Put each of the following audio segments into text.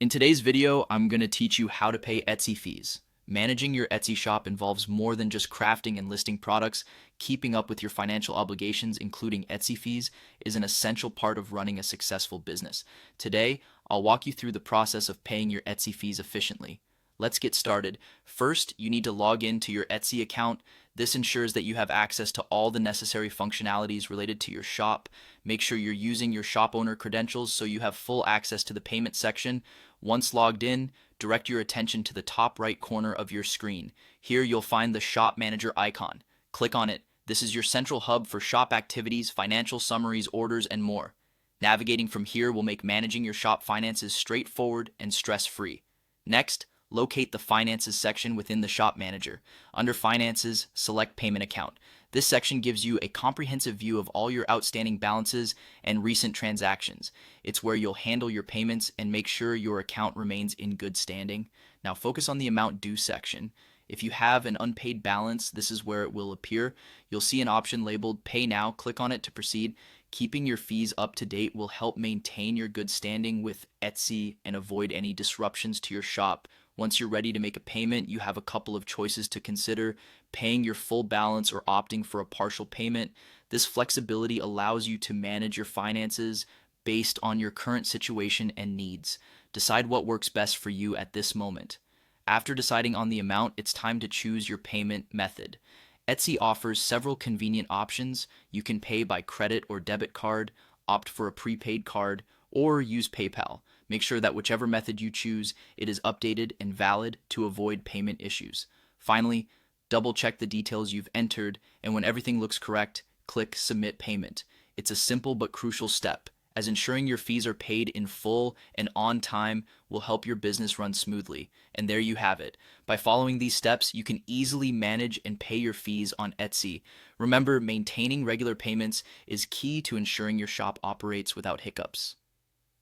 In today's video, I'm going to teach you how to pay Etsy fees. Managing your Etsy shop involves more than just crafting and listing products. Keeping up with your financial obligations, including Etsy fees, is an essential part of running a successful business. Today, I'll walk you through the process of paying your Etsy fees efficiently. Let's get started. First, you need to log in to your Etsy account. This ensures that you have access to all the necessary functionalities related to your shop. Make sure you're using your shop owner credentials so you have full access to the payment section. Once logged in, direct your attention to the top right corner of your screen. Here you'll find the Shop Manager icon. Click on it. This is your central hub for shop activities, financial summaries, orders, and more. Navigating from here will make managing your shop finances straightforward and stress-free. Next, locate the Finances section within the Shop Manager. Under Finances, select Payment Account. This section gives you a comprehensive view of all your outstanding balances and recent transactions. It's where you'll handle your payments and make sure your account remains in good standing. Now focus on the Amount Due section. If you have an unpaid balance, this is where it will appear. You'll see an option labeled Pay Now. Click on it to proceed. Keeping your fees up to date will help maintain your good standing with Etsy and avoid any disruptions to your shop. Once you're ready to make a payment, you have a couple of choices to consider: paying your full balance or opting for a partial payment. This flexibility allows you to manage your finances based on your current situation and needs. Decide what works best for you at this moment. After deciding on the amount, it's time to choose your payment method. Etsy offers several convenient options. You can pay by credit or debit card, opt for a prepaid card, or use PayPal. Make sure that whichever method you choose, it is updated and valid to avoid payment issues. Finally, double check the details you've entered, and when everything looks correct, click Submit Payment. It's a simple but crucial step, as ensuring your fees are paid in full and on time will help your business run smoothly. And there you have it. By following these steps, you can easily manage and pay your fees on Etsy. Remember, maintaining regular payments is key to ensuring your shop operates without hiccups.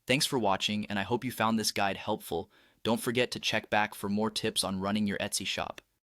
Thanks for watching, and I hope you found this guide helpful. Don't forget to check back for more tips on running your Etsy shop.